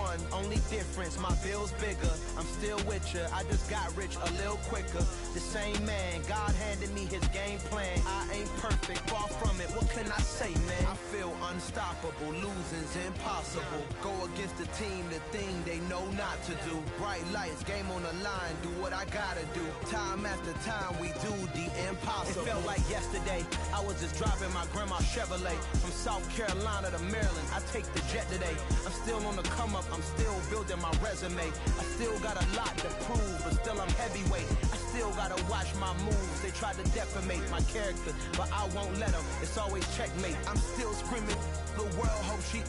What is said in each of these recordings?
one, only difference, my bill's bigger. I'm still with ya, I just got rich a little quicker. The same man, God handed me his game plan. I ain't perfect, far from it, what can I say, man? I feel unstoppable, losing's impossible. Go against the team, the thing they know not to do. Bright lights, game on the line, do what I gotta do. Time after time, we do the impossible. It felt like yesterday, I was just driving my grandma's Chevrolet. From South Carolina to Maryland, I take the jet today. I'm still on the come up, I'm still building my resume. I still got a lot to prove, but still I'm heavyweight. I still gotta watch my moves, they try to defamate my character, but I won't let them, it's always checkmate. I'm still screaming, the world hope she...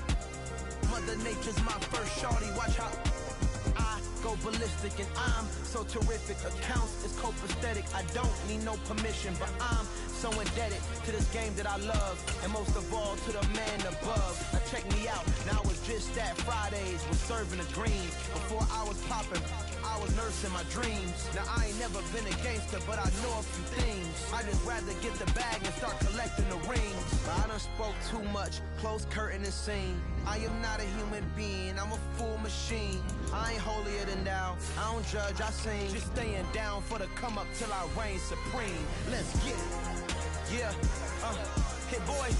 Mother Nature's my first shorty, watch how I go ballistic and I'm so terrific. Accounts is copacetic, I don't need no permission, but I'm so indebted to this game that I love, and most of all to the man above. Now check me out, now it's just that Fridays was serving the green. Before I was popping, I was nursing my dreams. Now I ain't never been a gangster, but I know a few things. I just rather get the bag and start collecting the rings. But I done spoke too much, close curtain and scene. I am not a human being, I'm a full machine. I ain't holier than thou, I don't judge, I sing. Just staying down for the come up till I reign supreme. Let's get it. Yeah, hey boy,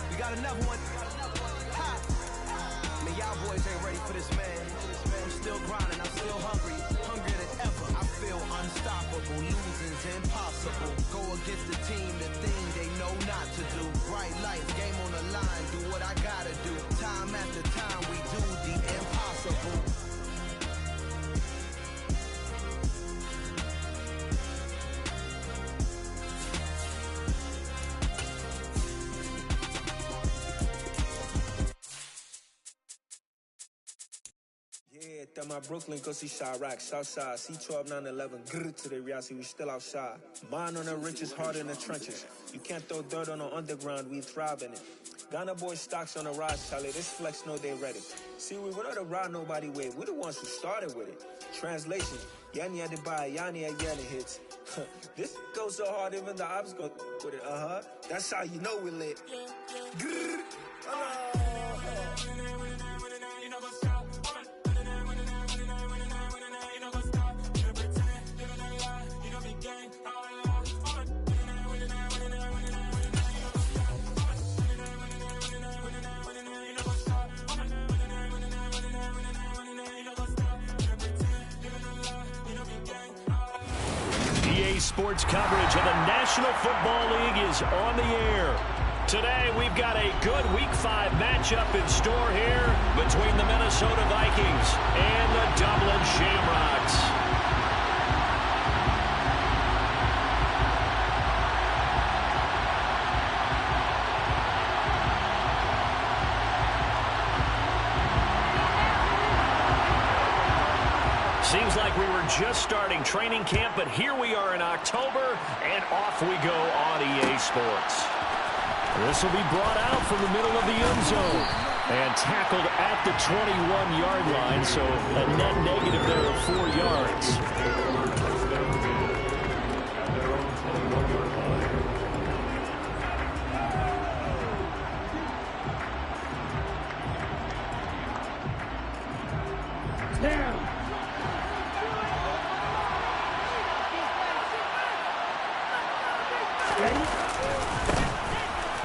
we got another one. Ha! Man, y'all boys ain't ready for this, man. I'm still grinding, I'm still hungry, hungrier than ever. I feel unstoppable, losing's impossible. Go against the team, the thing they know not to do. Bright lights, game on the line, do what I gotta do. Time after time, we do the impossible. Yeah, that my Brooklyn, go see Chirac, Southside, C12, 911, grrr to the reality, we still outside. Mine on the riches, hard in the trenches. You can't throw dirt on the underground, we thrive in it. Ghana boys stocks on the rise, Charlie, this flex know they ready. See, we were not the ride nobody with, we're the ones who started with it. Translation, Yanni had to buy, Yanni had Yanni hits. This goes so hard, even the ops go with it, That's how you know we lit. Grrr, Sports coverage of the National Football League is on the air. Today, we've got a good Week 5 matchup in store here between the Minnesota Vikings and the Dublin Shamrocks. Seems like we were just starting training camp, but here we are in October, and off we go on EA Sports. This will be brought out from the middle of the end zone and tackled at the 21-yard line, so a net negative there of 4 yards.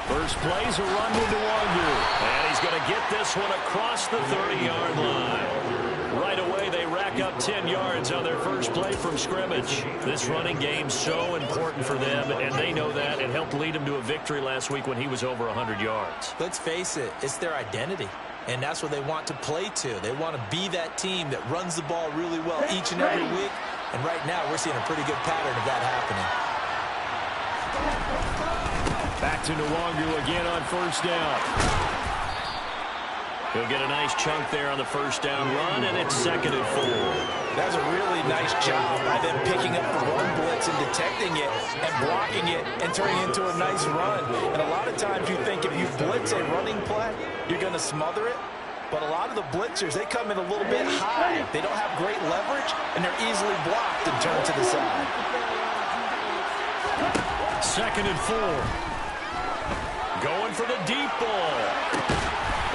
First play's a run to Duwongu, and he's going to get this one across the 30-yard line. Right away, they rack up 10 yards on their first play from scrimmage. This running game's so important for them, and they know that. It helped lead them to a victory last week when he was over 100 yards. Let's face it, it's their identity, and that's what they want to play to. They want to be that team that runs the ball really well each and every week, and right now we're seeing a pretty good pattern of that happening. Back to Nwongu again on first down. He'll get a nice chunk there on the first down run, and it's 2nd and 4. That's a really nice job by them picking up the run blitz and detecting it and blocking it and turning it into a nice run. And a lot of times you think if you blitz a running play, you're going to smother it. But a lot of the blitzers, they come in a little bit high. They don't have great leverage, and they're easily blocked and turned to the side. 2nd and 4. Going for the deep ball.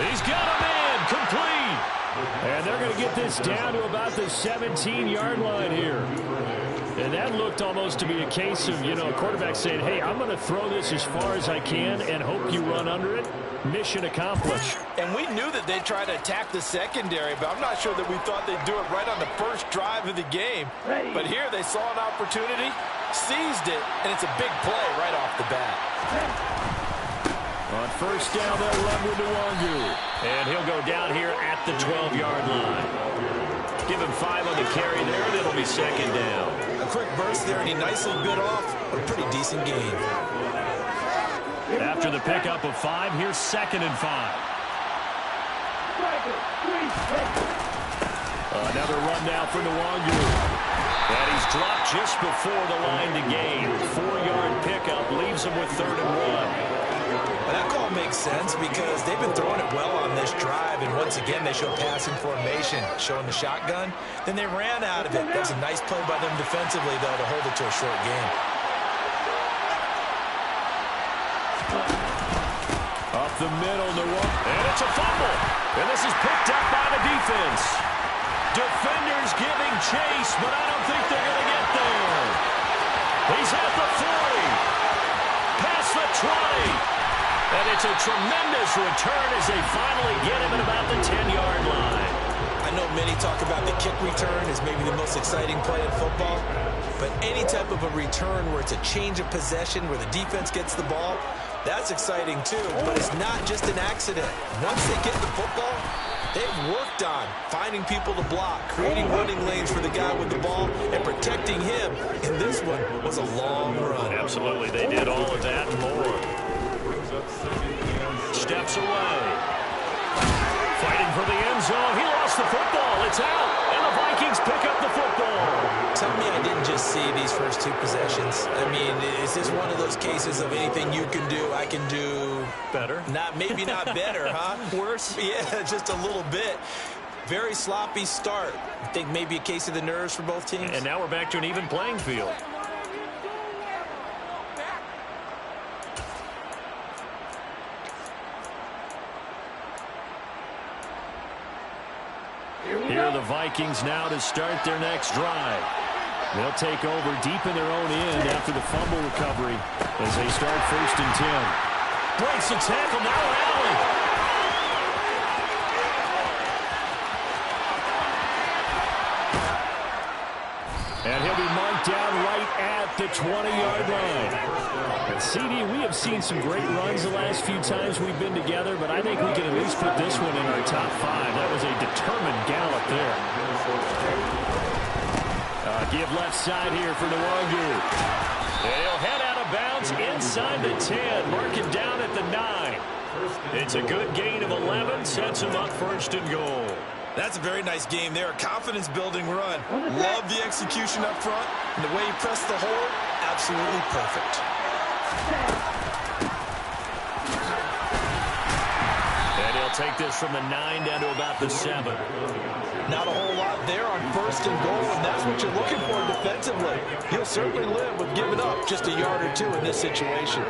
He's got a man complete. this down to about the 17-yard line here. And that looked almost to be a case of, a quarterback saying, hey, I'm going to throw this as far as I can and hope you run under it. Mission accomplished. And we knew that they'd try to attack the secondary, but I'm not sure that we thought they'd do it right on the first drive of the game. But here they saw an opportunity, seized it, and it's a big play right off the bat. On first down, they'll run with Nwangu. And he'll go down here at the 12-yard line. Give him 5 on the carry there. That'll be second down. A quick burst there, and he nicely bit off a pretty decent gain. After the pickup of 5, here's second and 5. Another run now for Nwangu. And he's dropped just before the line to gain. 4-yard pickup leaves him with 3rd and 1. Well, that call makes sense because they've been throwing it well on this drive, and once again they show passing formation, showing the shotgun. Then they ran out of it. That was a nice play by them defensively, though, to hold it to a short game. Up the middle, and it's a fumble. And this is picked up by the defense. Defenders giving chase, but I don't think they're going to get there. He's at the 40. Past the 20. And it's a tremendous return as they finally get him at about the 10-yard line. I know many talk about the kick return as maybe the most exciting play in football, but any type of a return where it's a change of possession, where the defense gets the ball, that's exciting too, but it's not just an accident. Once they get the football, they've worked on finding people to block, creating running lanes for the guy with the ball, and protecting him. And this one was a long run. Absolutely, they did all of that and more. Steps away. Fighting for the end zone. He lost the football. It's out. And the Vikings pick up the football. Tell me I didn't just see these first 2 possessions. I mean, is this one of those cases of anything you can do, I can do better? Maybe not better, huh? Worse? Yeah, just a little bit. Very sloppy start. I think maybe a case of the nerves for both teams. And now we're back to an even playing field. Here are the Vikings now to start their next drive. They'll take over deep in their own end after the fumble recovery as they start 1st and 10. Breaks the tackle, now Allen. And he'll be marked down right at the 20-yard line. And CD, we have seen some great runs the last few times we've been together, but I think we can at least put this one in our top 5. That was a determined gallop there. Give left side here for Nwangu. And he'll head out of bounds inside the 10. Mark him down at the 9. It's a good gain of 11. Sets him up 1st and goal. That's a very nice game there. A confidence-building run. Love the execution up front. And the way he pressed the hole, absolutely perfect. And he'll take this from the 9 down to about the 7. Not a whole lot there on 1st and goal, and that's what you're looking for defensively. He'll certainly live with giving up just a yard or 2 in this situation.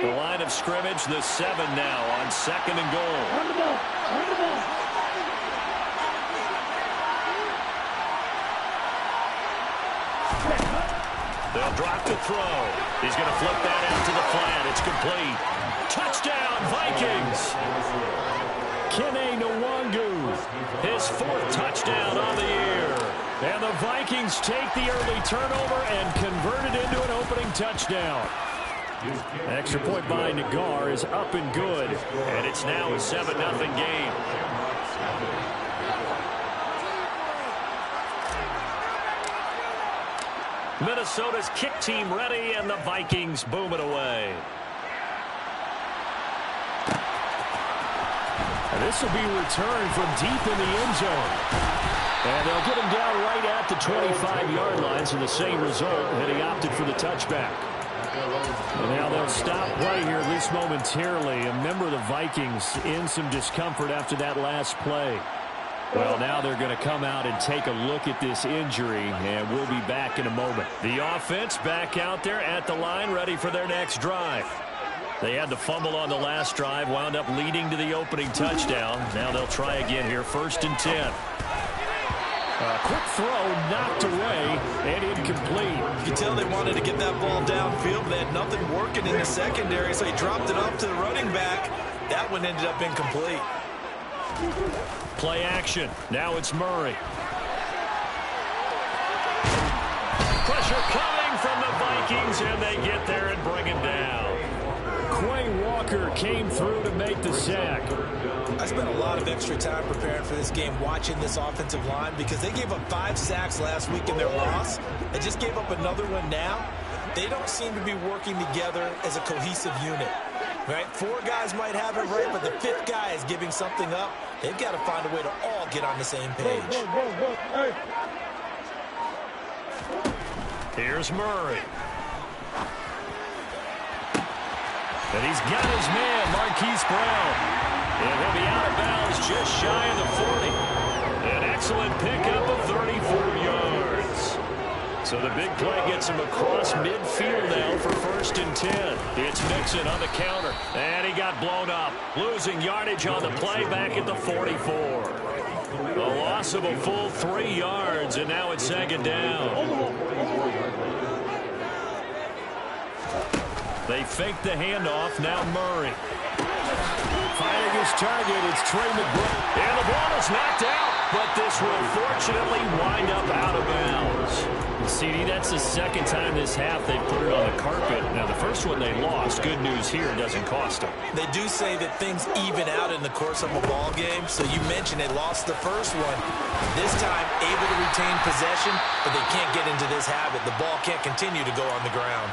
The line of scrimmage, the 7 now on 2nd and goal. They'll drop the throw. He's going to flip that out to the flat. It's complete. Touchdown, Vikings. Kene Nwangu, his 4th touchdown on the year. And the Vikings take the early turnover and convert it into an opening touchdown. Extra point by Nagar is up and good. And it's now a 7-0 game. Minnesota's kick team ready, and the Vikings boom it away. And this will be returned from deep in the end zone. And they'll get him down right at the 25-yard line, so the same result, and he opted for the touchback. And now they'll stop play here, at least momentarily. A member of the Vikings in some discomfort after that last play. Well, now they're going to come out and take a look at this injury, and we'll be back in a moment. The offense back out there at the line, ready for their next drive. They had the fumble on the last drive, wound up leading to the opening touchdown. Now they'll try again here, 1st and 10. A quick throw knocked away and incomplete. You can tell they wanted to get that ball downfield. They had nothing working in the secondary, so he dropped it off to the running back. That one ended up incomplete. Play action. Now it's Murray. Pressure coming from the Vikings, and they get there and bring him down. Quay Walker came through to make the sack. I spent a lot of extra time preparing for this game, watching this offensive line, because they gave up 5 sacks last week in their loss. They just gave up another one now. They don't seem to be working together as a cohesive unit. Right? 4 guys might have it right, but the 5th guy is giving something up. They've got to find a way to all get on the same page. Here's Murray. And he's got his man, Marquise Brown. And he'll be out of bounds just shy of the 40. An excellent pickup of 34 yards. So the big play gets him across midfield now for 1st and 10. It's Mixon on the counter. And he got blown up. Losing yardage on the play back at the 44. A loss of a full 3 yards, and now it's 2nd down. They fake the handoff. Now Murray. Finding his target, it's Trey McBride. And the ball is knocked out, but this will fortunately wind up out of bounds. CD, that's the 2nd time this half they put it on the carpet. Now, the first one they lost. Good news here, doesn't cost them. They do say that things even out in the course of a ball game. So you mentioned they lost the first one. This time, able to retain possession, but they can't get into this habit. The ball can't continue to go on the ground.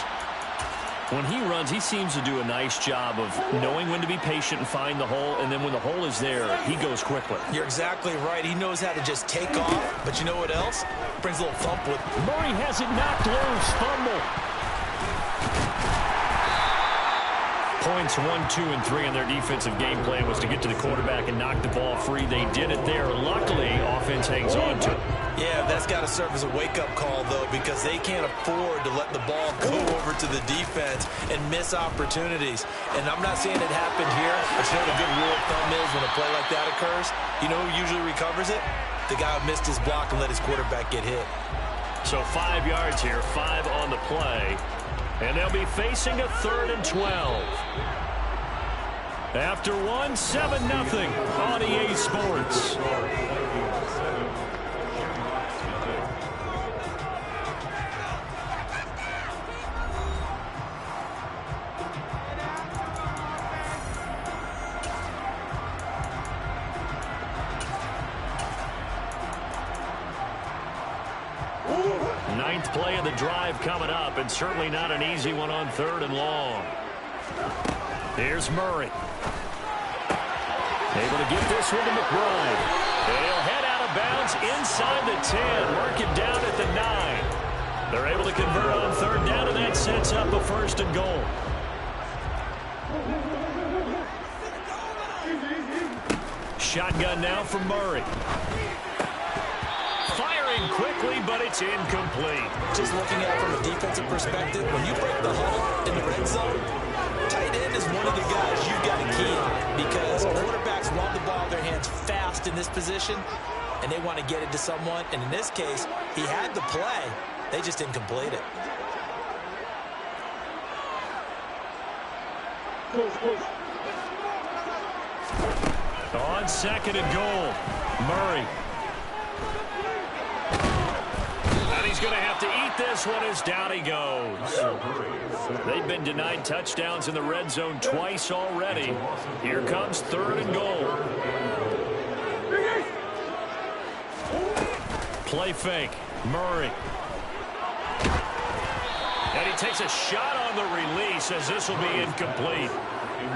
When he runs, he seems to do a nice job of knowing when to be patient and find the hole, and then when the hole is there, he goes quickly. You're exactly right. He knows how to just take off, but you know what else? Brings a little thump with it. Murray has it knocked loose. Fumble. Points 1, 2, and 3 in their defensive game plan was to get to the quarterback and knock the ball free. They did it there. Luckily, offense hangs on to it. Yeah, that's got to serve as a wake-up call, though, because they can't afford to let the ball go over to the defense and miss opportunities. And I'm not saying it happened here, but you know the good rule of thumb is when a play like that occurs, you know who usually recovers it? The guy who missed his block and let his quarterback get hit. So 5 yards here, 5 on the play. And they'll be facing a 3rd and 12. After 1, 7-0 on EA Sports. Ninth play of the drive coming up, and certainly not an easy one on 3rd and long. Here's Murray. Able to get this one to McBride. And he'll head out of bounds inside the 10. Mark it down at the 9. They're able to convert on 3rd down, and that sets up a 1st and goal. Shotgun now from Murray. Firing quickly, but it's incomplete. Just looking at it from a defensive perspective, when you break the huddle in the red zone, tight end is one of the guys you've got to key on, because quarterbacks want the ball in their hands fast in this position, and they want to get it to someone. And in this case, he had the play. They just didn't complete it. On 2nd and goal, Murray. And he's going to have to eat this one as down he goes. They've been denied touchdowns in the red zone twice already. Here comes 3rd and goal. Play fake. Murray. And he takes a shot on the release as this will be incomplete.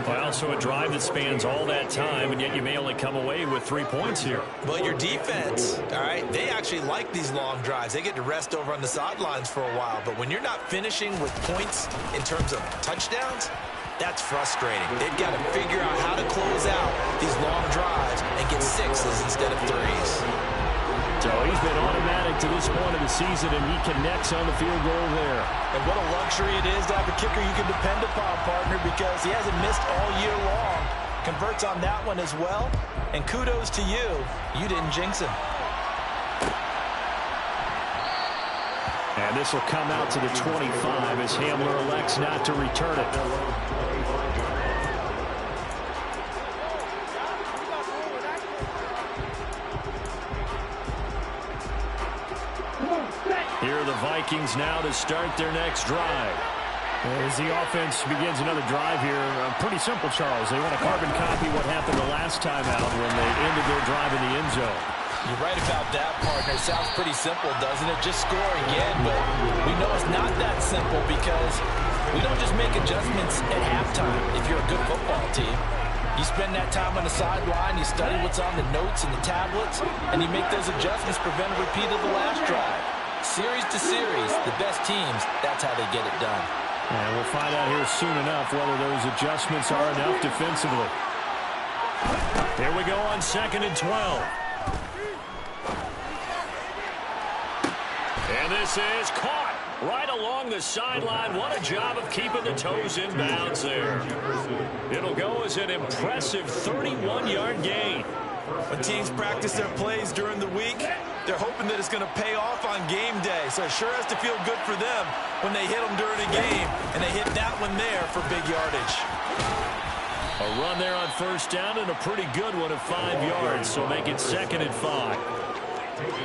Well, so a drive that spans all that time, and yet you may only come away with 3 points here. But your defense, all right, they actually like these long drives. They get to rest over on the sidelines for a while. But when you're not finishing with points in terms of touchdowns, that's frustrating. They've got to figure out how to close out these long drives and get 6s instead of 3s. So he's been automatic to this point of the season, and he connects on the field goal there. And what a luxury it is to have a kicker you can depend upon, partner, because he hasn't missed all year long. Converts on that one as well. And kudos to you. You didn't jinx him. And this will come out to the 25 as Hamler elects not to return it. Here are the Vikings now to start their next drive. As the offense begins another drive here, pretty simple, Charles. They want to carbon copy what happened the last time out when they ended their drive in the end zone. You're right about that, partner. It sounds pretty simple, doesn't it? Just score again, but we know it's not that simple because we don't just make adjustments at halftime if you're a good football team. You spend that time on the sideline, you study what's on the notes and the tablets, and you make those adjustments, prevent a repeat of the last drive. Series to series, the best teams, that's how they get it done. And we'll find out here soon enough whether those adjustments are enough defensively. Here we go on 2nd and 12. And this is caught right along the sideline. What a job of keeping the toes in bounds there. It'll go as an impressive 31-yard gain. When teams practice their plays during the week, they're hoping that it's going to pay off on game day. So it sure has to feel good for them when they hit them during a game, and they hit that one there for big yardage. A run there on 1st down and a pretty good one of 5 yards, so make it 2nd and 5.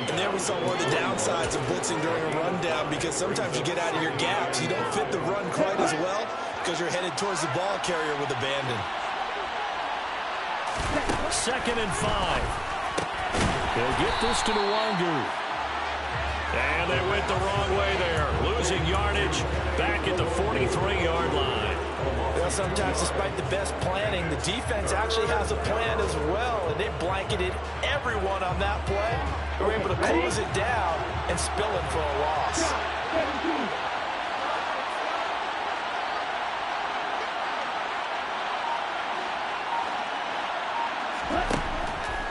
And there we saw one of the downsides of blitzing during a rundown, because sometimes you get out of your gaps. You don't fit the run quite as well because you're headed towards the ball carrier with abandon. 2nd and 5. They'll get this to Nwangu. And they went the wrong way there. Losing yardage back at the 43-yard line. Well, sometimes despite the best planning, the defense actually has a plan as well. And they blanketed everyone on that play. They were able to close it down and spill it for a loss.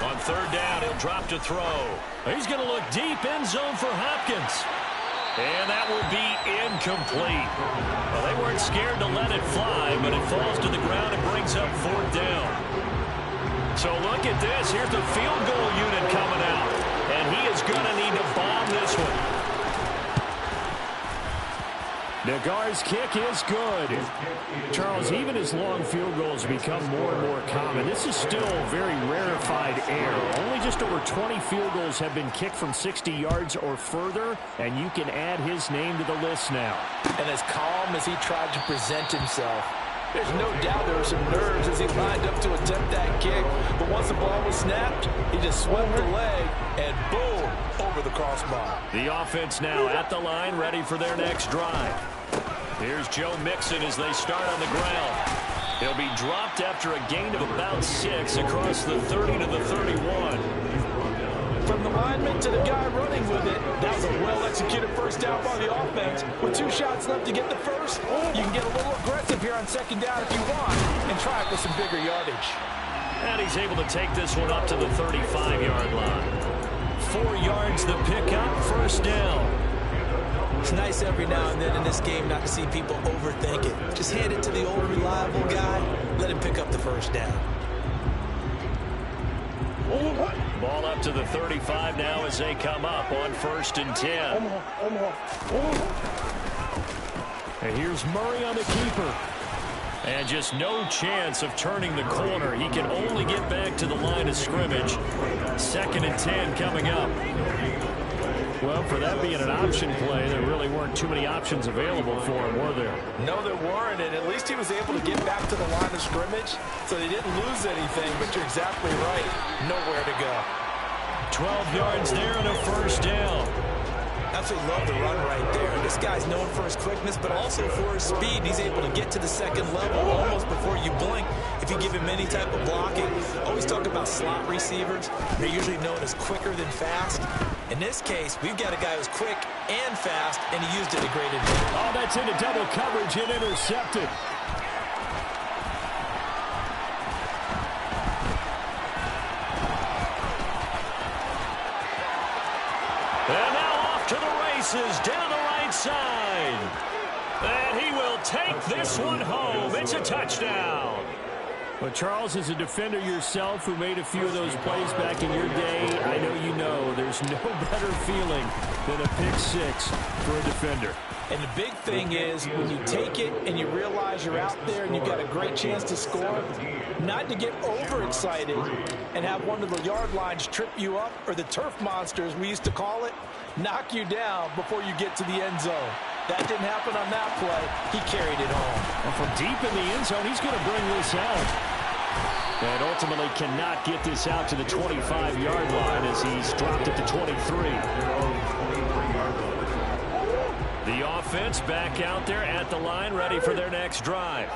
On 3rd down, he'll drop to throw. He's going to look deep, end zone for Hopkins. And that will be incomplete. Well, they weren't scared to let it fly, but it falls to the ground and brings up 4th down. So look at this. Here's the field goal unit coming out. And he is going to need to bomb this one. Nagar's kick is good. Charles, even as long field goals become more and more common, this is still very rarefied air. Only just over 20 field goals have been kicked from 60 yards or further, and you can add his name to the list now. And as calm as he tried to present himself, there's no doubt there were some nerves as he lined up to attempt that kick. But once the ball was snapped, he just swept the leg, and boom, over the crossbar. The offense now at the line, ready for their next drive. Here's Joe Mixon as they start on the ground. He'll be dropped after a gain of about 6 across the 30 to the 31. From the lineman to the guy running with it, that was a well-executed 1st down by the offense. With 2 shots left to get the first, you can get a little aggressive here on 2nd down if you want and try it with some bigger yardage. And he's able to take this one up to the 35-yard line. 4 yards the pickup, 1st down. It's nice every now and then in this game not to see people overthink it. Just hand it to the old reliable guy, let him pick up the 1st down. Ball up to the 35 now as they come up on 1st and 10. And here's Murray on the keeper. And just no chance of turning the corner. He can only get back to the line of scrimmage. 2nd and 10 coming up. Well, for that being an option play, there really weren't too many options available for him, were there? No, there weren't, and at least he was able to get back to the line of scrimmage, so they didn't lose anything, but you're exactly right. Nowhere to go. 12 yards there and a 1st down. Absolutely love the run right there. This guy's known for his quickness, but also for his speed. He's able to get to the second level almost before you blink if you give him any type of blocking. Always talk about slot receivers. They're usually known as quicker than fast. In this case, we've got a guy who's quick and fast, and he used it to great advantage. Oh, that's into double coverage and intercepted. And now off to the races down the right side. And he will take this one home. It's a touchdown. Well, Charles, as a defender yourself who made a few of those plays back in your day, I know you know there's no better feeling than a pick six for a defender. And the big thing is when you take it and you realize you're out there and you've got a great chance to score, not to get overexcited and have one of the yard lines trip you up, or the turf monsters, we used to call it, knock you down before you get to the end zone. That didn't happen on that play. He carried it home. And from deep in the end zone, he's going to bring this out. And ultimately cannot get this out to the 25-yard line as he's dropped it to 23. The offense back out there at the line, ready for their next drive.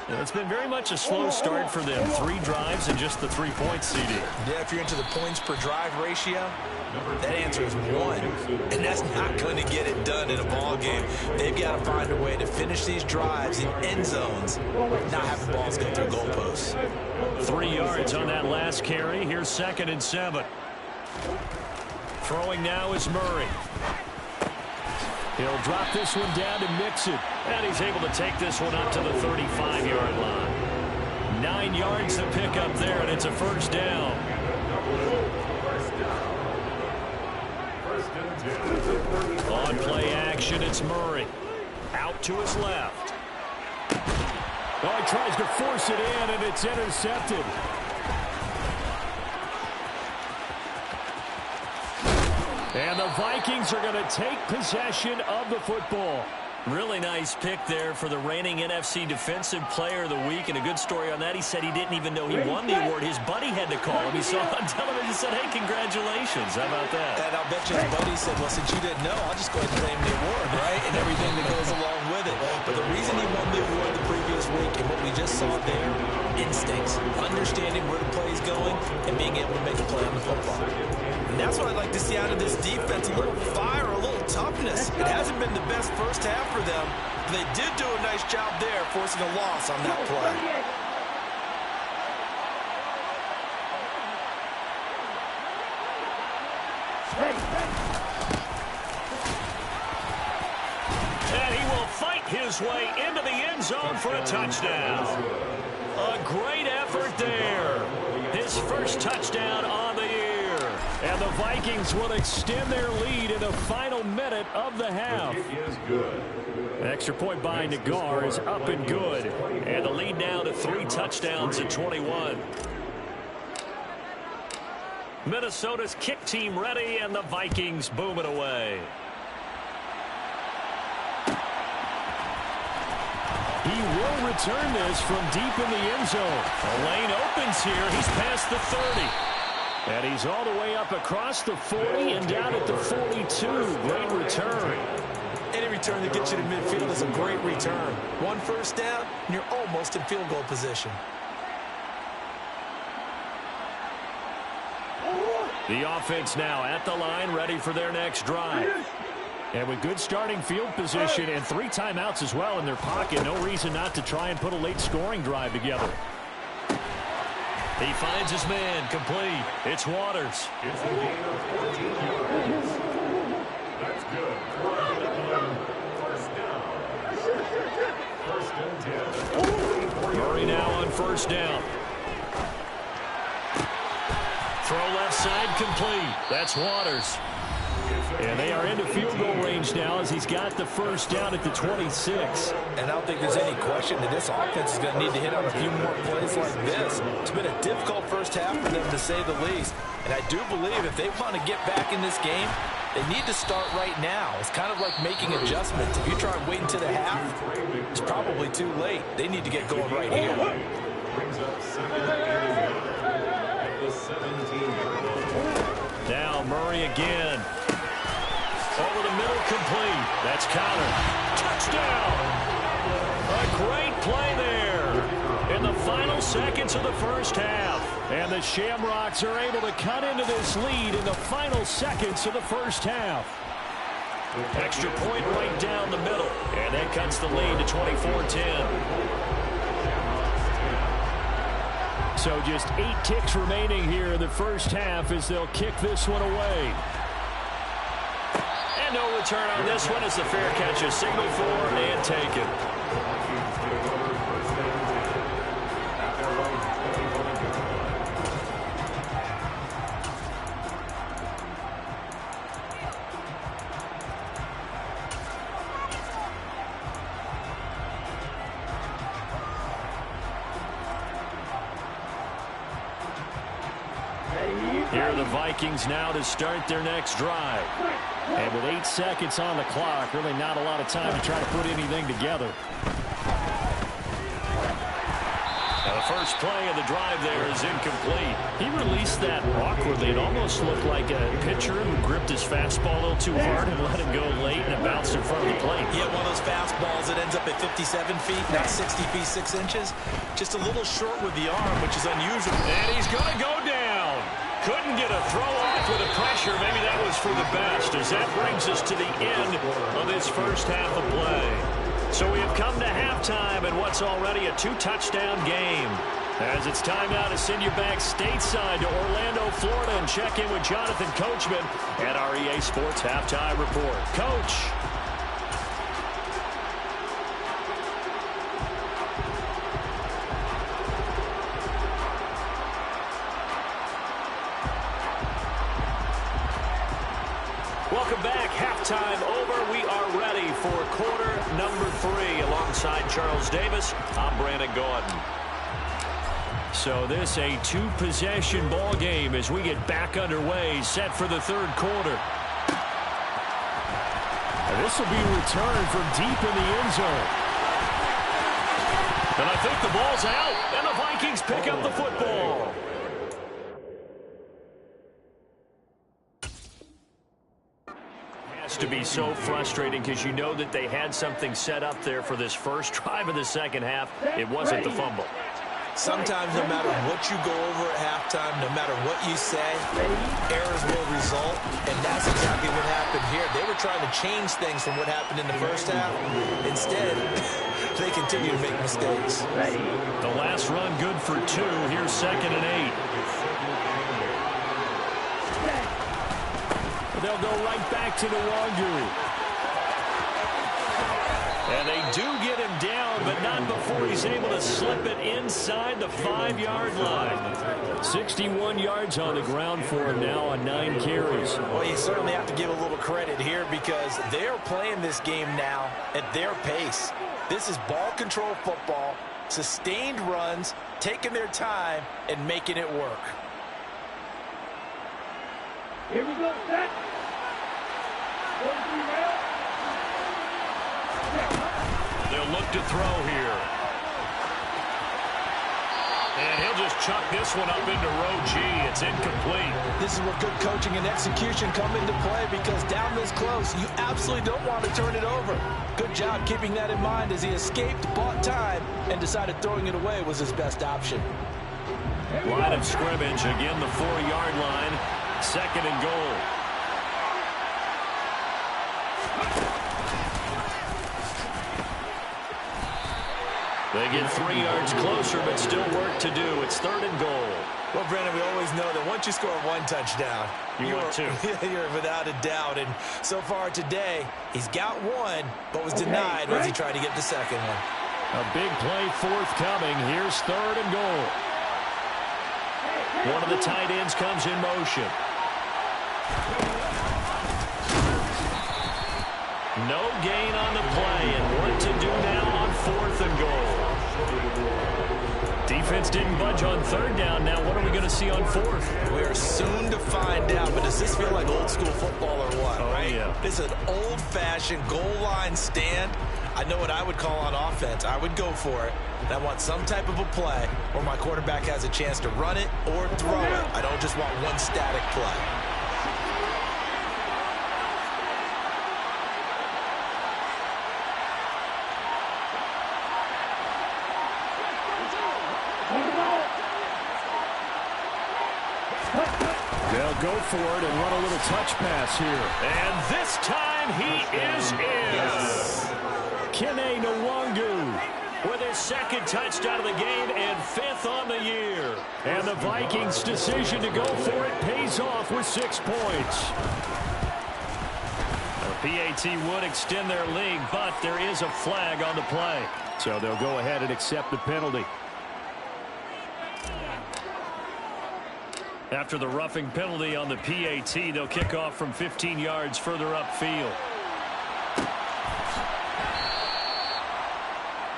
And it's been very much a slow start for them. 3 drives and just the 3 points, CD. Yeah, if you're into the points per drive ratio, that answer is 1. And that's not going to get it done in a ball game. They've got to find a way to finish these drives in end zones, not have the balls go through goalposts. 3 yards on that last carry. Here's 2nd and 7. Throwing now is Murray. He'll drop this one down to Mixon. And he's able to take this one up to the 35-yard line. 9 yards to pick up there, and it's a first down. On play action, it's Murray. Out to his left. Oh, he tries to force it in, and it's intercepted. And the Vikings are going to take possession of the football. Really nice pick there for the reigning NFC Defensive Player of the Week. And a good story on that. He said he didn't even know he won the award. His buddy had to call him. He saw it on television and said, hey, congratulations. How about that? And I'll bet you his buddy said, well, since you didn't know, I'll just go ahead and claim the award, right? And everything that goes along with it. But the reason he won the award the previous week and what we just saw there, instincts, understanding where the play is going, and being able to make a play on the football. And that's what I'd like to see out of this defense, a little fire, a little toughness. It hasn't been the best first half for them. They did do a nice job there, forcing a loss on that play. And he will fight his way into the end zone for a touchdown. A great effort there. His first touchdown on the year. And the Vikings will extend their lead in the final minute of the half. Extra point by Nagar is up and good. And the lead now to 3 touchdowns at 21. Minnesota's kick team ready, and the Vikings boom it away. He will return this from deep in the end zone. The lane opens here. He's past the 30. And he's all the way up across the 40 and down at the 42. Great return. Any return that gets you to midfield is a great return. 1 first down, and you're almost in field goal position. The offense now at the line, ready for their next drive. And with good starting field position and 3 timeouts as well in their pocket, no reason not to try and put a late scoring drive together. He finds his man, complete. It's Waters. It's a gain of 14 yards. That's good. First down. First and 10. Murray now on first down. Throw left side, complete. That's Waters. And they are into field goal range now as he's got the first down at the 26. And I don't think there's any question that this offense is going to need to hit on a few more plays like this. It's been a difficult first half for them, to say the least. And I do believe if they want to get back in this game, they need to start right now. It's kind of like making adjustments. If you try and wait until the half, it's probably too late. They need to get going right here. Brings up 2nd and 8 at the 17-yard line. Now Murray again. Over the Incomplete. That's counter. Touchdown. A great play there in the final seconds of the first half. And the Shamrocks are able to cut into this lead in the final seconds of the first half. Extra point right down the middle. And that cuts the lead to 24-10. So just 8 ticks remaining here in the first half as they'll kick this one away. And no return on this one as the fair catch is signaled for and taken. Here are the Vikings now to start their next drive. And with 8 seconds on the clock, really not a lot of time to try to put anything together. Now the first play of the drive there is incomplete. He released that awkwardly. It almost looked like a pitcher who gripped his fastball a little too hard and let it go late, and it bounced in front of the plate. Yeah, one of those fastballs that ends up at 57 feet, not 60 feet 6 inches. Just a little short with the arm, which is unusual. And he's going to go down. Couldn't get a throw off with the pressure. Maybe that was for the best, as that brings us to the end of this first half of play. So we have come to halftime in what's already a 2-touchdown game. As it's time now to send you back stateside to Orlando, Florida, and check in with Jonathan Coachman at our EA Sports Halftime Report. Coach. Welcome back. Halftime over. We are ready for quarter number 3. Alongside Charles Davis, I'm Brandon Gordon. So this a 2-possession ball game as we get back underway, set for the third quarter. And this will be returned from deep in the end zone. And I think the ball's out, and the Vikings pick up the football. To be so frustrating because you know that they had something set up there for this first drive of the second half. It wasn't the fumble. Sometimes no matter what you go over at halftime, no matter what you say, errors will result, and that's exactly what happened here. They were trying to change things from what happened in the first half. Instead, they continue to make mistakes. The last run good for 2. Here's 2nd and 8. They'll go right back to the Wangu. And they do get him down, but not before he's able to slip it inside the 5-yard line. 61 yards on the ground for him now on 9 carries. Well, you certainly have to give a little credit here because they're playing this game now at their pace. This is ball control football, sustained runs, taking their time, and making it work. Here we go, set. They'll look to throw here. And he'll just chuck this one up into row G. It's incomplete. This is where good coaching and execution come into play because down this close, you absolutely don't want to turn it over. Good job keeping that in mind as he escaped, bought time, and decided throwing it away was his best option. Line of scrimmage, again the 4-yard line. 2nd and goal. They get 3 yards closer, but still work to do. It's 3rd and goal. Well, Brandon, we always know that once you score 1 touchdown, you're without a doubt. And so far today, he's got 1, but was denied once he tried to get the second one. A big play forthcoming. Here's 3rd and goal. One of the tight ends comes in motion. No gain on the play, and what to do now on 4th and goal. Defense didn't budge on 3rd down. Now what are we going to see on 4th? We are soon to find out, but does this feel like old school football or what, right? Yeah. This is an old-fashioned goal line stand. I know what I would call on offense. I would go for it. And I want some type of a play where my quarterback has a chance to run it or throw it. I don't just want one static play. They'll go for it and run a little touch pass here. And this time he is in. Yes. Kene Nwangu with his second touchdown of the game and 5th on the year. And the Vikings' decision to go for it pays off with 6 points. The PAT would extend their lead, but there is a flag on the play. So they'll go ahead and accept the penalty. After the roughing penalty on the PAT, they'll kick off from 15 yards further upfield.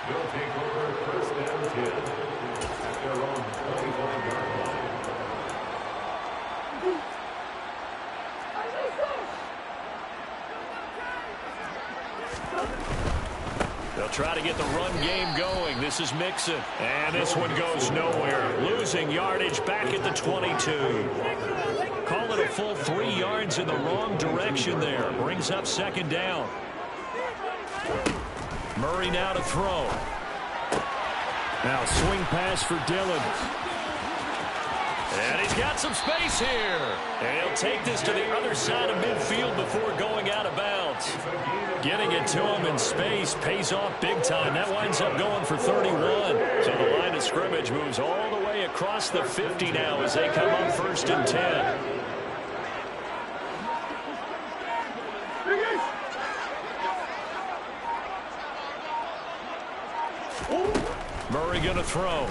They'll take over first down 10 at their own 25-yard line. They'll try to get the run game going. This is Mixon. And this one goes nowhere. Losing yardage back at the 22. Call it a full 3 yards in the wrong direction there. Brings up second down. Murray now to throw. Now swing pass for Dillon. And he's got some space here. And he'll take this to the other side of midfield before going out of bounds. Getting it to him in space pays off big time. That winds up going for 31. So the line of scrimmage moves all the way across the 50 now as they come up 1st and 10. Murray going to throw.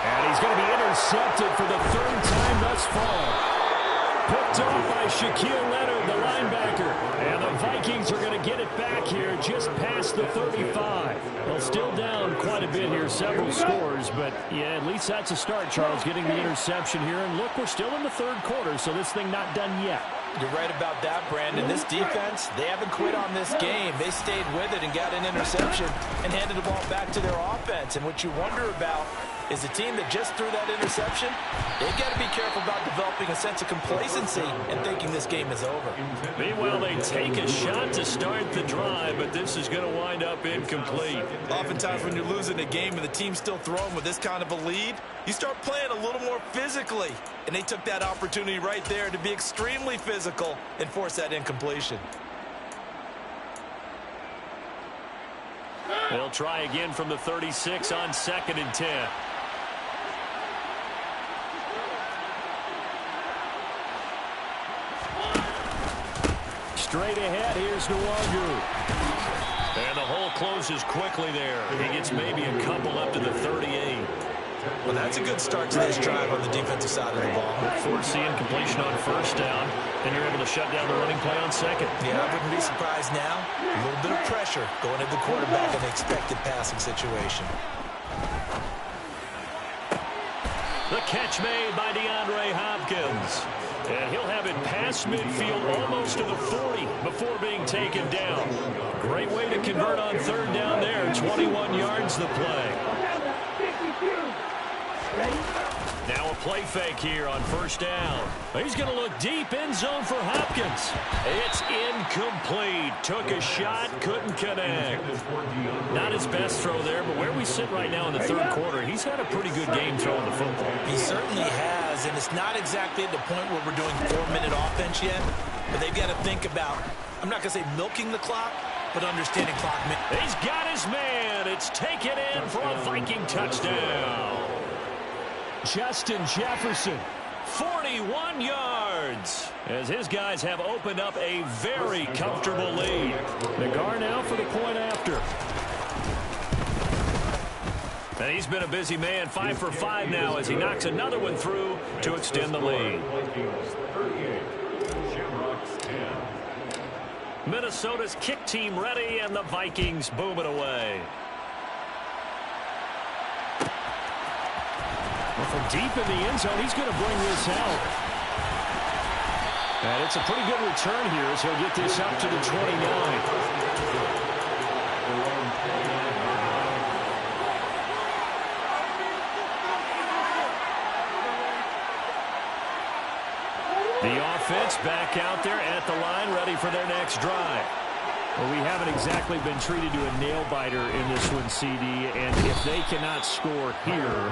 And he's going to be intercepted for the 3rd time thus far. Picked off by Shaquille Leonard, the linebacker. And the Vikings are going to get it back here just past the 35. Well, still down quite a bit here, several scores. But, yeah, at least that's a start, Charles, getting the interception here. And, look, we're still in the 3rd quarter, so this thing not done yet. You're right about that, Brandon. This defense, they haven't quit on this game. They stayed with it and got an interception and handed the ball back to their offense. And what you wonder about is a team that just threw that interception, they've got to be careful about developing a sense of complacency and thinking this game is over. Meanwhile, they take a shot to start the drive, but this is going to wind up incomplete. Oftentimes when you're losing a game and the team's still throwing with this kind of a lead, you start playing a little more physically. And they took that opportunity right there to be extremely physical and force that incompletion. They'll try again from the 36 on 2nd and 10. Straight ahead, here's Nwangu. And the hole closes quickly there. He gets maybe a couple up to the 38. Well, that's a good start to this drive on the defensive side of the ball. Force the incompletion on 1st down, and you're able to shut down the running play on 2nd. Yeah, I wouldn't be surprised now. A little bit of pressure going at the quarterback in the expected passing situation. The catch made by DeAndre Hopkins. And he'll have it past midfield almost to the 40 before being taken down. Great way to convert on 3rd down there. 21 yards the play. Now a play fake here on 1st down. He's going to look deep end zone for Hopkins. It's incomplete. Took a shot, couldn't connect. Not his best throw there, but where we sit right now in the 3rd quarter, he's had a pretty good game throwing the football. He certainly has, and it's not exactly at the point where we're doing 4-minute offense yet, but they've got to think about, I'm not going to say milking the clock, but understanding clock minutes. He's got his man. It's taken in for a Viking touchdown. Justin Jefferson, 41 yards, as his guys have opened up a very comfortable lead. Nagar now for the point after. And he's been a busy man, 5 for 5 now as he knocks another one through to extend the lead. Minnesota's kick team ready, and the Vikings boom it away. From deep in the end zone, he's going to bring this out. And it's a pretty good return here as he'll get this up to the 29. The offense back out there at the line, ready for their next drive. Well, we haven't exactly been treated to a nail-biter in this one, CD, and if they cannot score here,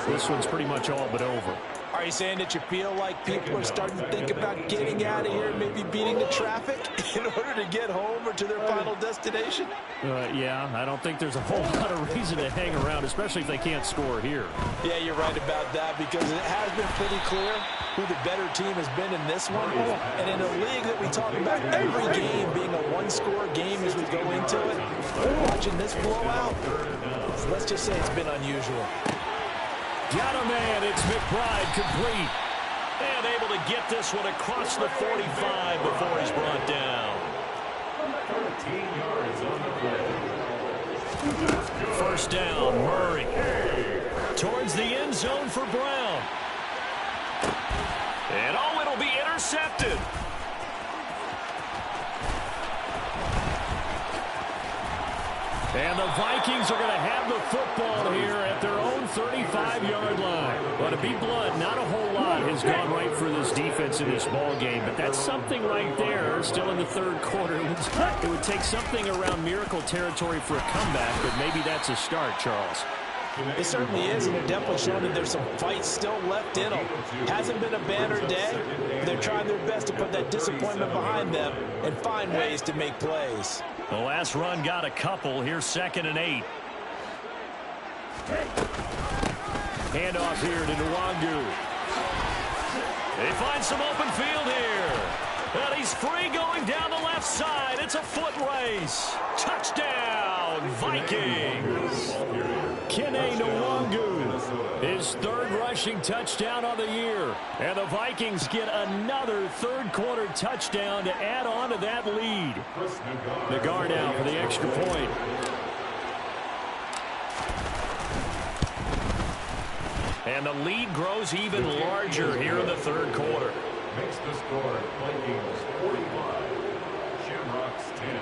this one's pretty much all but over. Are you saying that you feel like people are starting to think about getting out of here, maybe beating the traffic in order to get home or to their final destination? Yeah, I don't think there's a whole lot of reason to hang around, especially if they can't score here. Yeah, you're right about that, because it has been pretty clear who the better team has been in this one. And in a league that we talk about every game being a one-score game as we go into it, watching this blowout, let's just say it's been unusual. Got a man. It's McBride complete. And able to get this one across the 45 before he's brought down. 13 yards on the play. First down, Murray. Towards the end zone for Brown. And oh, it'll be intercepted. And the Vikings are going to have the football here at their own 35-yard line. But to be blunt, not a whole lot has gone right for this defense in this ball game. But that's something right there, still in the third quarter. It would take something around miracle territory for a comeback, but maybe that's a start, Charles. It certainly is, and they're definitely showing that there's some fight still left in them. Hasn't been a banner day. They're trying their best to put that disappointment behind them and find ways to make plays. The last run got a couple. Here's 2nd and 8. Handoff here to Nwangu. They find some open field here. And he's free going down the left side. It's a foot race. Touchdown, Vikings. Kene Nwangu, his third rushing touchdown on the year. And the Vikings get another third-quarter touchdown to add on to that lead. Nagar now for the extra point. And the lead grows even larger here in the third quarter. Makes the score Vikings 45, Shamrocks 10.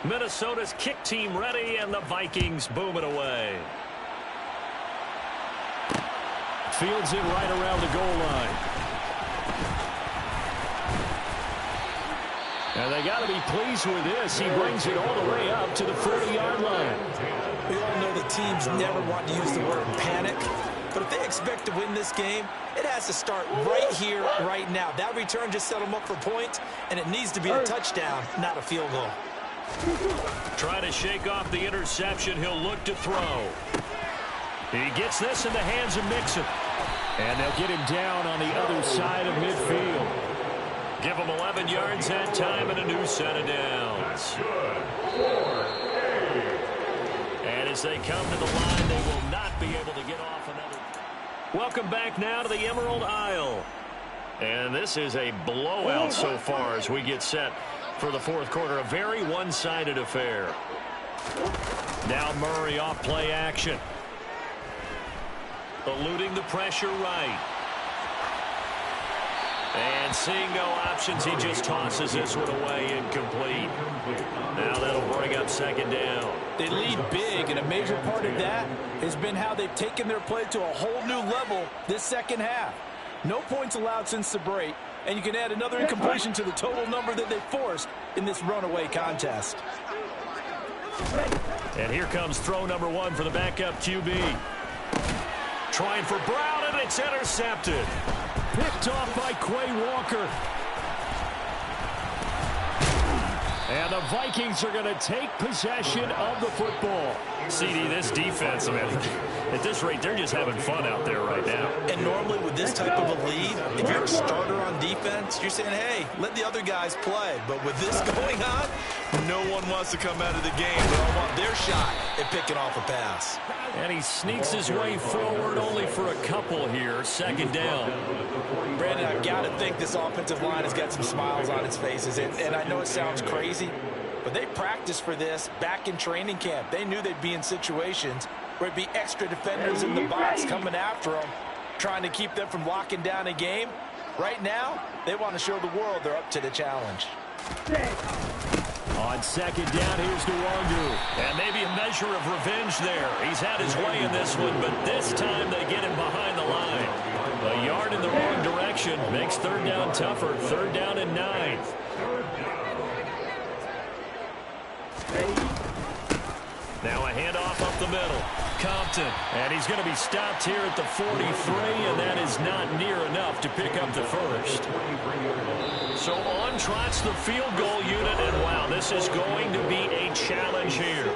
Minnesota's kick team ready, and the Vikings boom it away. Fields it right around the goal line. And they got to be pleased with this. He brings it all the way up to the 40-yard line. We all know the teams never want to use the word panic. But if they expect to win this game, it has to start right here, right now. That return just set them up for points, and it needs to be a touchdown, not a field goal. Trying to shake off the interception. He'll look to throw. He gets this in the hands of Mixon. And they'll get him down on the other side of midfield. Give him 11 yards that time and a new set of downs. And as they come to the line, they will not be able to get off another. Welcome back now to the Emerald Isle. And this is a blowout so far as we get set for the fourth quarter. A very one-sided affair. Now Murray off play action. Eluding the pressure right. And seeing no options, he just tosses this one away incomplete. Now that'll bring up 2nd down. They lead big, and a major part of that has been how they've taken their play to a whole new level this second half. No points allowed since the break, and you can add another incompletion to the total number that they forced in this runaway contest. And here comes throw number 1 for the backup QB. Trying for Brown, and it's intercepted. Picked off by Quay Walker. And the Vikings are going to take possession of the football. CD, this defense, I mean, at this rate, they're just having fun out there right now. And normally with this type of a lead, if you're a starter on defense, you're saying, hey, let the other guys play. But with this going on, no one wants to come out of the game. They all want their shot at picking off a pass. And he sneaks his way forward only for a couple here. 2nd down. Brandon, I've got to think this offensive line has got some smiles on its faces. And I know it sounds crazy, but they practiced for this back in training camp. They knew they'd be in situations where it'd be extra defenders in the box coming after them, trying to keep them from locking down a game. Right now, they want to show the world they're up to the challenge. On second down, here's Nwangu. And maybe a measure of revenge there. He's had his way in this one, but this time they get him behind the line. A yard in the wrong direction makes third down tougher. Third down and 9. Now a handoff up the middle. Compton. And he's going to be stopped here at the 43, and that is not near enough to pick up the first. So on trots the field goal unit, and wow, this is going to be a challenge here.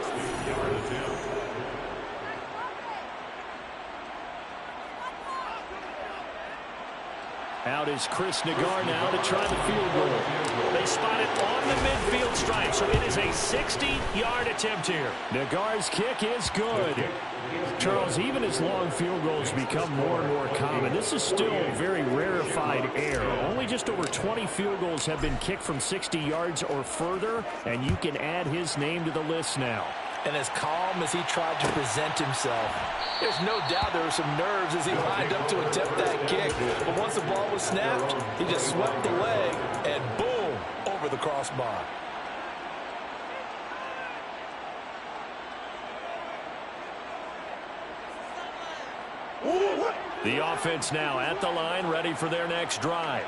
Out is Chris Nagar now to try the field goal. They spot it on the midfield stripe, so it is a 60-yard attempt here. Nagar's kick is good. Charles, even as long field goals become more and more common, this is still very rarefied air. Only just over 20 field goals have been kicked from 60 yards or further, and you can add his name to the list now. And as calm as he tried to present himself, there's no doubt there were some nerves as he lined up to attempt that kick. But once the ball was snapped, he just swept the leg and boom, over the crossbar. The offense now at the line, ready for their next drive.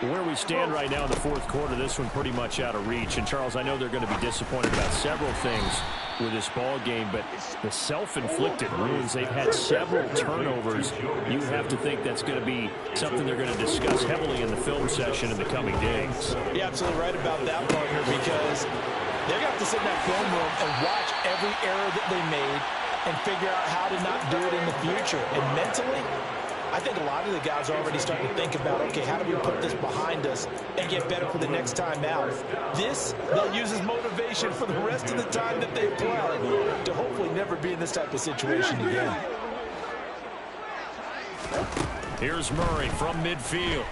Where we stand right now in the fourth quarter, this one pretty much out of reach. And, Charles, I know they're going to be disappointed about several things with this ball game, but the self-inflicted wounds, they've had several turnovers. You have to think that's going to be something they're going to discuss heavily in the film session in the coming days. You're absolutely right about that, partner, because they're going to have to sit in that film room and watch every error that they made and figure out how to not do it in the future. And mentally, I think a lot of the guys are already starting to think about, okay, how do we put this behind us and get better for the next time out? This, they'll use as motivation for the rest of the time that they play to hopefully never be in this type of situation again. Here's Murray from midfield.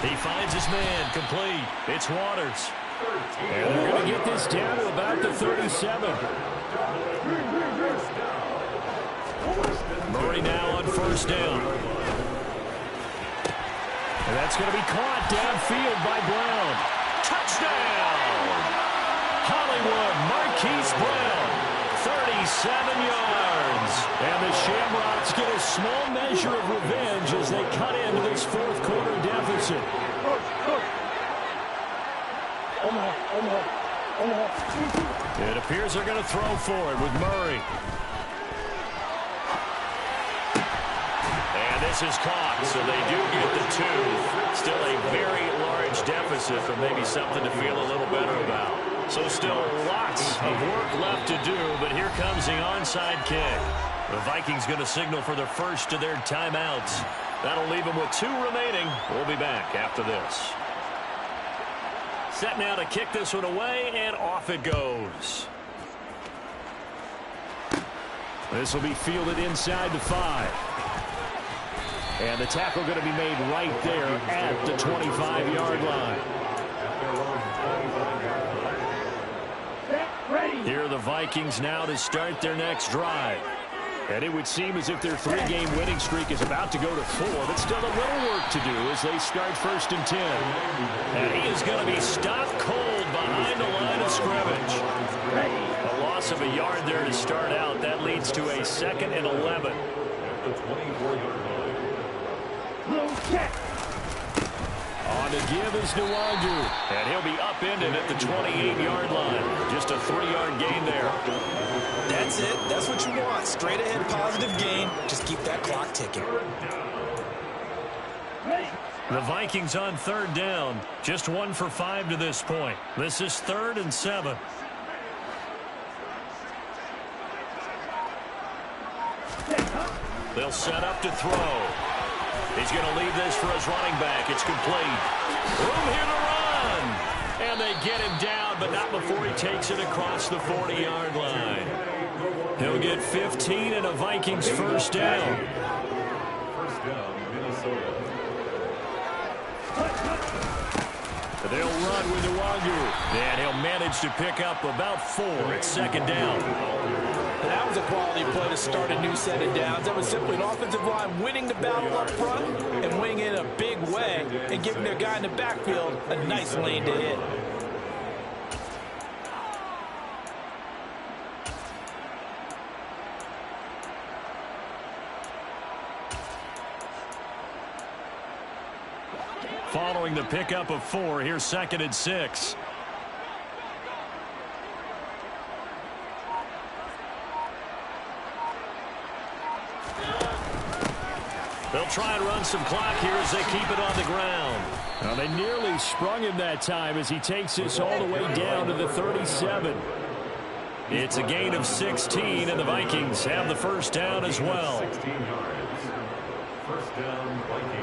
He finds his man, complete. It's Waters. And they're going to get this down to about the 37. Murray now on first down. And that's going to be caught downfield by Brown. Touchdown! Hollywood Marquise Brown, 37 yards. And the Shamrocks get a small measure of revenge as they cut into this fourth quarter deficit. It appears they're going to throw for it with Murray. And this is caught, so they do get the 2. Still a very large deficit, but maybe something to feel a little better about. So still lots of work left to do, but here comes the onside kick. The Vikings going to signal for their first of their timeouts. That'll leave them with 2 remaining. We'll be back after this. Set now to kick this one away, and off it goes. This will be fielded inside the 5. And the tackle going to be made right there at the 25-yard line. Here are the Vikings now to start their next drive. And it would seem as if their 3-game winning streak is about to go to 4, but still a little work to do as they start first and 10. And he is going to be stopped cold behind the line of scrimmage. A loss of a yard there to start out. That leads to a 2nd and 11. On to give is Nwangu. And he'll be upended at the 28-yard line. Just a 3-yard gain there. That's it. That's what you want. Straight ahead positive gain. Just keep that clock ticking. The Vikings on third down. Just 1 for 5 to this point. This is 3rd and 7. They'll set up to throw. He's going to leave this for his running back. It's complete. Room here to run. And they get him down, but not before he takes it across the 40-yard line. He'll get 15 and a Vikings first down. First down, Minnesota. They'll run with Nwangu. And he'll manage to pick up about 4 at 2nd down. And that was a quality play to start a new set of downs. That was simply an offensive line winning the battle up front and winning it in a big way and giving their guy in the backfield a nice lane to hit. Following the pickup of 4, here's 2nd and 6. They'll try and run some clock here as they keep it on the ground. Now they nearly sprung him that time as he takes this all the way down to the 37. It's a gain of 16, and the Vikings have the first down as well. 16 yards. First down, Vikings.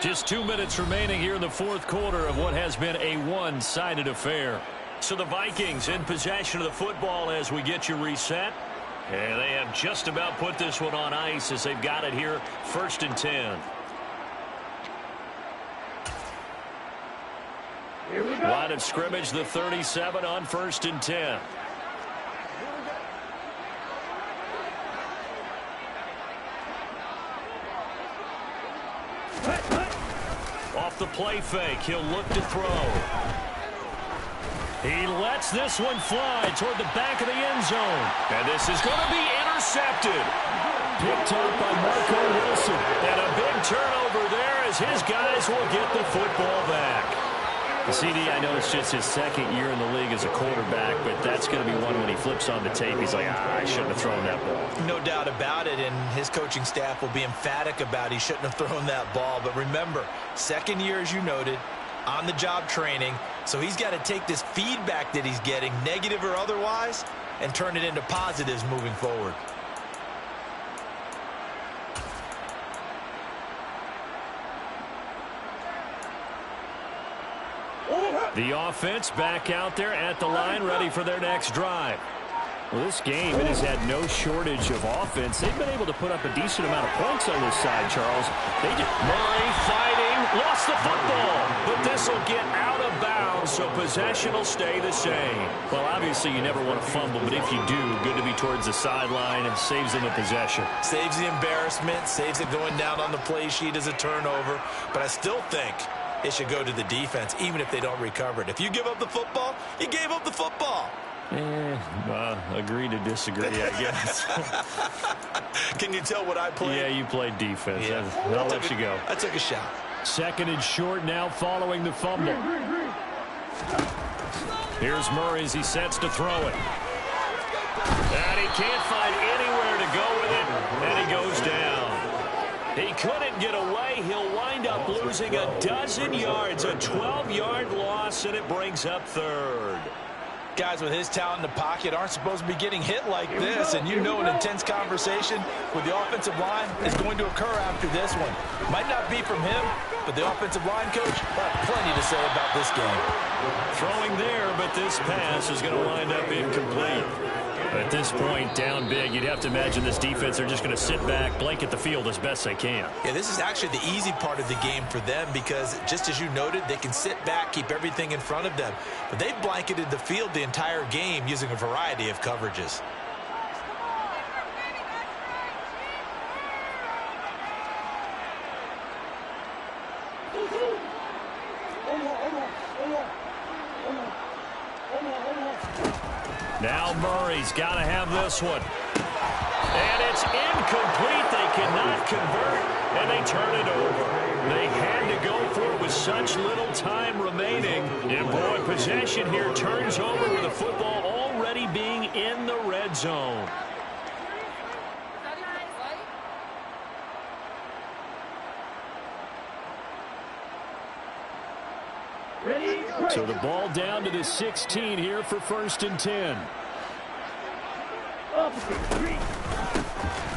Just 2 minutes remaining here in the 4th quarter of what has been a one-sided affair. So the Vikings in possession of the football as we get you reset. And they have just about put this one on ice as they've got it here, 1st and 10. Line of scrimmage, the 37 on 1st and 10. Off the play fake, he'll look to throw. He lets this one fly toward the back of the end zone. And this is going to be intercepted. Picked up by Marco Wilson. And a big turnover there as his guys will get the football back. CD, I know it's just his 2nd year in the league as a quarterback, but that's going to be one when he flips on the tape. He's like, I shouldn't have thrown that ball. No doubt about it, and his coaching staff will be emphatic about he shouldn't have thrown that ball. But remember, 2nd year, as you noted, on-the-job training, so he's got to take this feedback that he's getting, negative or otherwise, and turn it into positives moving forward. The offense back out there at the line, ready for their next drive. Well, this game, it has had no shortage of offense. They've been able to put up a decent amount of points on this side, Charles. Murray fighting, lost the football, but this will get out of bounds, so possession will stay the same. Well, obviously, you never want to fumble, but if you do, good to be towards the sideline and saves them the possession. Saves the embarrassment, saves it going down on the play sheet as a turnover, but I still think it should go to the defense, even if they don't recover it. If you give up the football, you gave up the football. Agree to disagree, I guess. Can you tell what I played? Yeah, you played defense. Yeah. I'll let you go. I took a shot. 2nd and short now following the fumble. Here's Murray as he sets to throw it. And he can't find anywhere to go with it, and he goes down. He couldn't get away. He'll wind up losing a dozen yards, a 12-yard loss, and it brings up 3rd. Guys with his talent in the pocket aren't supposed to be getting hit like this, and you know an intense conversation with the offensive line is going to occur after this one. Might not be from him, but the offensive line coach will have plenty to say about this game. Throwing there, but this pass is going to wind up incomplete. At this point, down big, you'd have to imagine this defense are just going to sit back, blanket the field as best they can. Yeah, this is actually the easy part of the game for them because, just as you noted, they can sit back, keep everything in front of them. But they've blanketed the field the entire game using a variety of coverages. Now Murray's got to have this one. And it's incomplete. They cannot convert, and they turn it over. They had to go for it with such little time remaining. And, boy, possession here turns over with the football already being in the red zone. So the ball down to the 16 here for 1st and 10.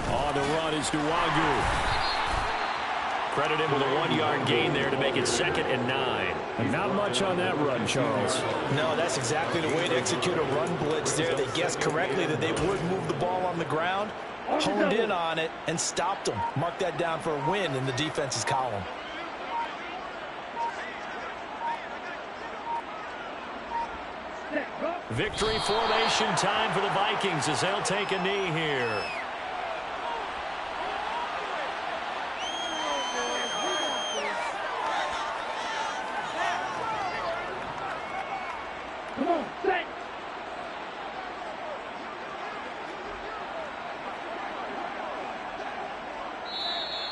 On the run is Duwagu. Credit him with a 1-yard gain there to make it 2nd and 9. And not much on that run, Charles. No, that's exactly the way to execute a run blitz there. They guessed correctly that they would move the ball on the ground, honed in on it, and stopped them. Mark that down for a win in the defense's column. Victory formation time for the Vikings as they'll take a knee here. Come on, set.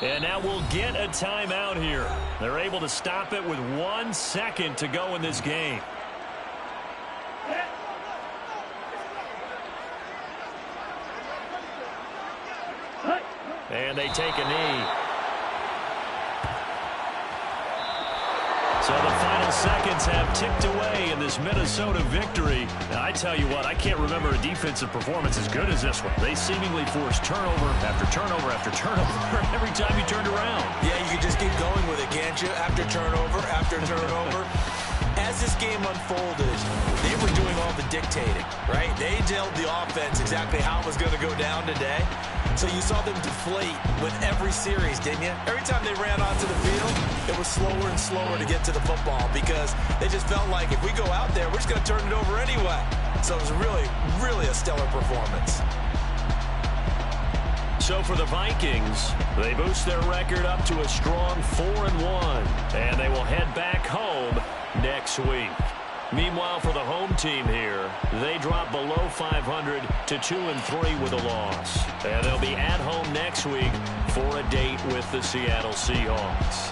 And now we'll get a timeout here. They're able to stop it with 1 second to go in this game. And they take a knee. So the final seconds have ticked away in this Minnesota victory. Now, I tell you what, I can't remember a defensive performance as good as this one. They seemingly forced turnover after turnover after turnover every time you turned around. Yeah, you can just keep going with it, can't you? After turnover, after turnover. As this game unfolded, they were doing all the dictating, right? They told the offense exactly how it was going to go down today. So you saw them deflate with every series, didn't you? Every time they ran onto the field, it was slower and slower to get to the football because they just felt like if we go out there, we're just going to turn it over anyway. So it was really, really a stellar performance. So for the Vikings, they boost their record up to a strong 4-1, and they will head back home next week. Meanwhile, for the home team here, they drop below 500 to 2-3 with a loss. And they'll be at home next week for a date with the Seattle Seahawks.